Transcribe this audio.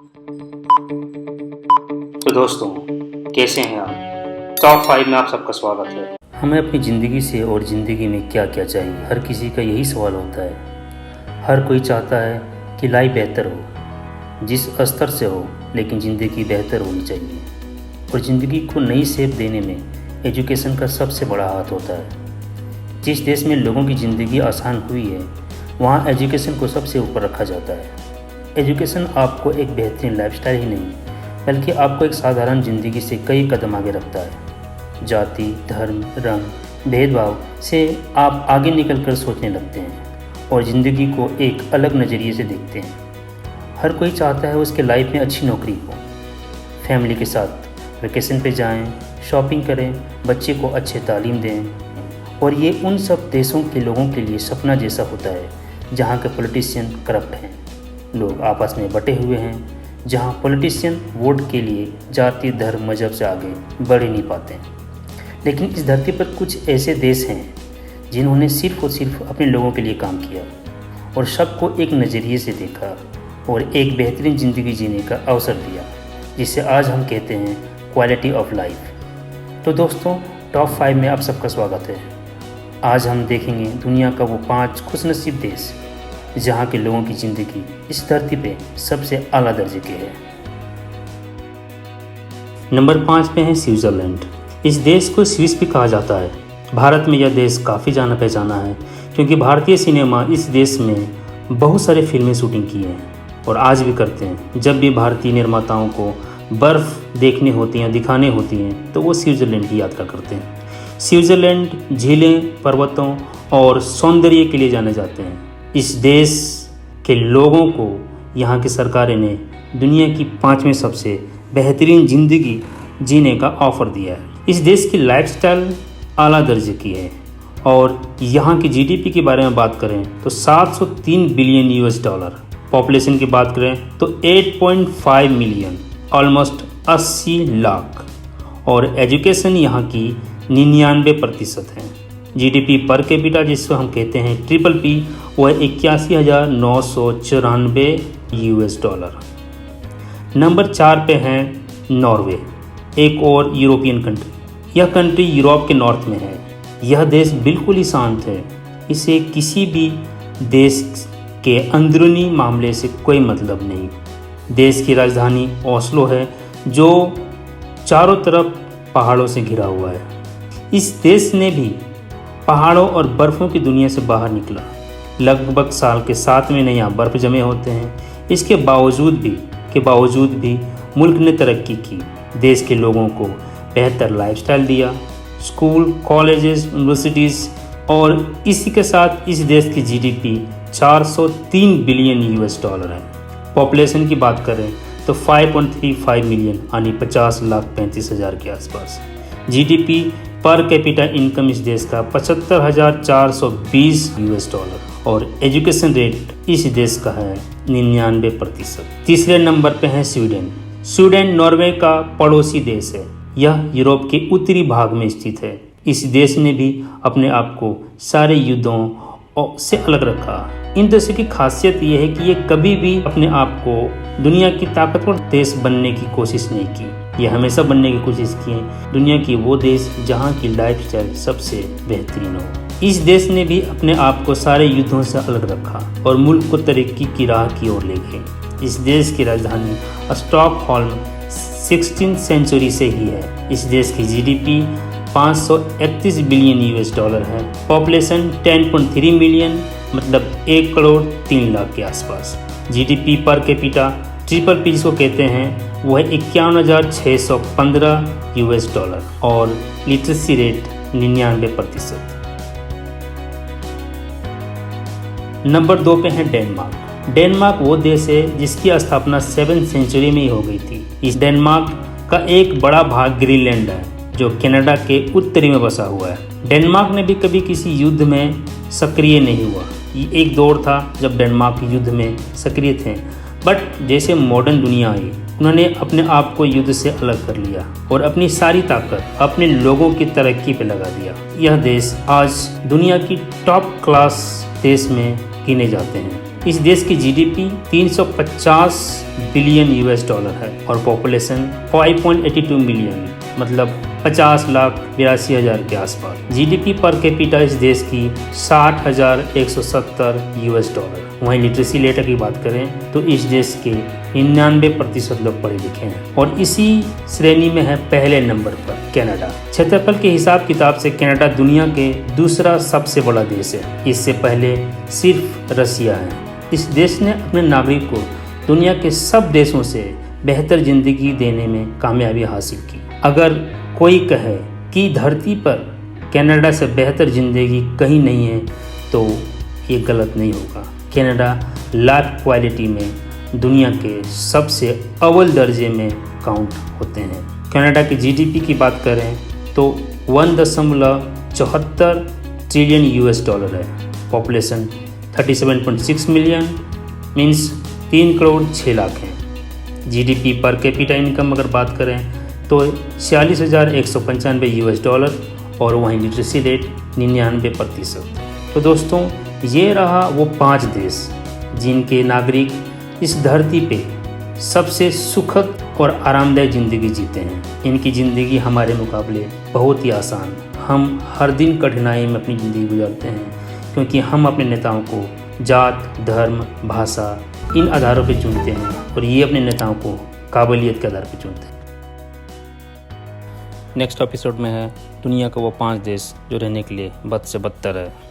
तो दोस्तों, कैसे हैं आप? टॉप 5 में आप सबका स्वागत है। हमें अपनी ज़िंदगी से और ज़िंदगी में क्या क्या चाहिए, हर किसी का यही सवाल होता है। हर कोई चाहता है कि लाइफ बेहतर हो, जिस स्तर से हो, लेकिन ज़िंदगी बेहतर होनी चाहिए। और ज़िंदगी को नई सेप देने में एजुकेशन का सबसे बड़ा हाथ होता है। जिस देश में लोगों की ज़िंदगी आसान हुई है, वहाँ एजुकेशन को सबसे ऊपर रखा जाता है। एजुकेशन आपको एक बेहतरीन लाइफस्टाइल ही नहीं, बल्कि आपको एक साधारण ज़िंदगी से कई कदम आगे रखता है। जाति, धर्म, रंग, भेदभाव से आप आगे निकलकर सोचने लगते हैं और ज़िंदगी को एक अलग नज़रिए से देखते हैं। हर कोई चाहता है उसके लाइफ में अच्छी नौकरी हो, फैमिली के साथ वेकेशन पे जाएं, शॉपिंग करें, बच्चे को अच्छे तालीम दें। और ये उन सब देशों के लोगों के लिए सपना जैसा होता है जहाँ के पॉलिटिशियन करप्ट हैं, लोग आपस में बटे हुए हैं, जहां पॉलिटिशियन वोट के लिए जाति, धर्म, मजहब से आगे बढ़ ही नहीं पाते। लेकिन इस धरती पर कुछ ऐसे देश हैं जिन्होंने सिर्फ और सिर्फ अपने लोगों के लिए काम किया और सबको एक नज़रिए से देखा और एक बेहतरीन ज़िंदगी जीने का अवसर दिया, जिसे आज हम कहते हैं क्वालिटी ऑफ लाइफ। तो दोस्तों, टॉप 5 में आप सबका स्वागत है। आज हम देखेंगे दुनिया का वो 5 खुशनसीब देश जहाँ के लोगों की ज़िंदगी इस धरती पे सबसे आला दर्जे की है। नंबर 5 पे है स्विट्ज़रलैंड। इस देश को स्विस भी कहा जाता है। भारत में यह देश काफ़ी जाना पहचाना है, क्योंकि भारतीय सिनेमा इस देश में बहुत सारे फिल्में शूटिंग की हैं और आज भी करते हैं। जब भी भारतीय निर्माताओं को बर्फ़ देखनी होती हैं, दिखाने होती हैं, तो वो स्विट्ज़रलैंड की यात्रा करते हैं। स्विट्ज़रलैंड झीलें, पर्वतों और सौंदर्य के लिए जाने जाते हैं। इस देश के लोगों को यहाँ की सरकारें ने दुनिया की 5वीं सबसे बेहतरीन ज़िंदगी जीने का ऑफ़र दिया है। इस देश की लाइफस्टाइल आला दर्जे की है और यहाँ की जीडीपी के बारे में बात करें तो 703 बिलियन यूएस डॉलर। पॉपुलेशन की बात करें तो 8.5 मिलियन, ऑलमोस्ट 80 लाख। और एजुकेशन यहाँ की 99% है। जीडीपी पर कैपिटा जिसको हम कहते हैं ट्रिपल पी, वह 81,994 यूएस डॉलर। नंबर 4 पे है नॉर्वे, एक और यूरोपियन कंट्री। यह कंट्री यूरोप के नॉर्थ में है। यह देश बिल्कुल ही शांत है। इसे किसी भी देश के अंदरूनी मामले से कोई मतलब नहीं। देश की राजधानी ओस्लो है, जो चारों तरफ पहाड़ों से घिरा हुआ है। इस देश ने भी पहाड़ों और बर्फ़ों की दुनिया से बाहर निकला। लगभग साल के 7 महीने यहाँ बर्फ़ जमे होते हैं। इसके बावजूद भी मुल्क ने तरक्की की, देश के लोगों को बेहतर लाइफस्टाइल दिया, स्कूल, कॉलेजेस, यूनिवर्सिटीज़, और इसी के साथ इस देश की जीडीपी 403 बिलियन यूएस डॉलर है। पॉपुलेशन की बात करें तो 5.35 मिलियन यानी 50,35,000 के आसपास। जीडीपी पर कैपिटा इनकम इस देश का 75,420 यूएस डॉलर और एजुकेशन रेट इस देश का है 99%। तीसरे नंबर पे है स्वीडन। स्वीडन नॉर्वे का पड़ोसी देश है। यह यूरोप के उत्तरी भाग में स्थित है। इस देश ने भी अपने आप को सारे युद्धों से अलग रखा। इन देशों की खासियत यह है कि ये कभी भी अपने आप को दुनिया की ताकतवर देश बनने की कोशिश नहीं की। ये हमेशा बनने की कोशिश की दुनिया की वो देश जहाँ की लाइफस्टाइल सबसे बेहतरीन हो। इस देश ने भी अपने आप को सारे युद्धों से अलग रखा और मुल्क को तरक्की की राह की ओर ले गए। इस देश की राजधानी स्टॉकहोल्म 16वीं सेंचुरी से ही है। इस देश की जीडीपी 531 बिलियन यूएस डॉलर है। पॉपुलेशन 10.3 मिलियन, मतलब 1 करोड़ 3 लाख के आसपास। GDP per capita triple P जिसको कहते हैं वह 51,615 यूएस डॉलर और लिटरेसी रेट 99%। नंबर 2 पे है डेनमार्क। डेनमार्क वो देश है जिसकी स्थापना 7वीं सेंचुरी में ही हो गई थी। इस डेनमार्क का एक बड़ा भाग ग्रीनलैंड है, जो कनाडा के उत्तरी में बसा हुआ है। डेनमार्क ने भी कभी किसी युद्ध में सक्रिय नहीं हुआ। ये एक दौर था जब डेनमार्क युद्ध में सक्रिय थे, बट जैसे मॉडर्न दुनिया आई, उन्होंने अपने आप को युद्ध से अलग कर लिया और अपनी सारी ताकत अपने लोगों की तरक्की पे लगा दिया। यह देश आज दुनिया की टॉप क्लास देश में गिने जाते हैं। इस देश की जीडीपी 350 बिलियन यूएस डॉलर है और पॉपुलेशन 5.82 मिलियन, मतलब 50,82,000 के आसपास। जीडीपी पर कैपिटा इस देश की 60,170 यूएस डॉलर। वहीं लिटरेसी रेट की बात करें तो इस देश के 99% लोग पढ़े लिखे हैं और इसी श्रेणी में है पहले नंबर पर कनाडा। क्षेत्रफल के हिसाब किताब से कनाडा दुनिया के दूसरा सबसे बड़ा देश है। इससे पहले सिर्फ रसिया है। इस देश ने अपने नागरिक को दुनिया के सब देशों से बेहतर जिंदगी देने में कामयाबी हासिल की। अगर कोई कहे कि धरती पर कनाडा से बेहतर जिंदगी कहीं नहीं है तो ये गलत नहीं होगा। कनाडा लाइफ क्वालिटी में दुनिया के सबसे अव्वल दर्जे में काउंट होते हैं। कनाडा की जीडीपी की बात करें तो 1.74 ट्रिलियन यूएस डॉलर है। Population 37.6 million means 3 crore 6 lakh हैं। जीडीपी पर कैपिटा इनकम अगर बात करें तो 46,195 यूएस डॉलर और वहीं लिटरेसी रेट 99%। तो दोस्तों ये रहा वो 5 देश जिनके नागरिक इस धरती पे सबसे सुखद और आरामदायक ज़िंदगी जीते हैं। इनकी ज़िंदगी हमारे मुकाबले बहुत ही आसान। हम हर दिन कठिनाई में अपनी ज़िंदगी गुजारते हैं क्योंकि हम अपने नेताओं को जात, धर्म, भाषा इन आधारों पे चुनते हैं और ये अपने नेताओं को काबिलियत के आधार पे चुनते हैं। नेक्स्ट एपिसोड में है दुनिया के वो 5 देश जो रहने के लिए बद से बदतर है।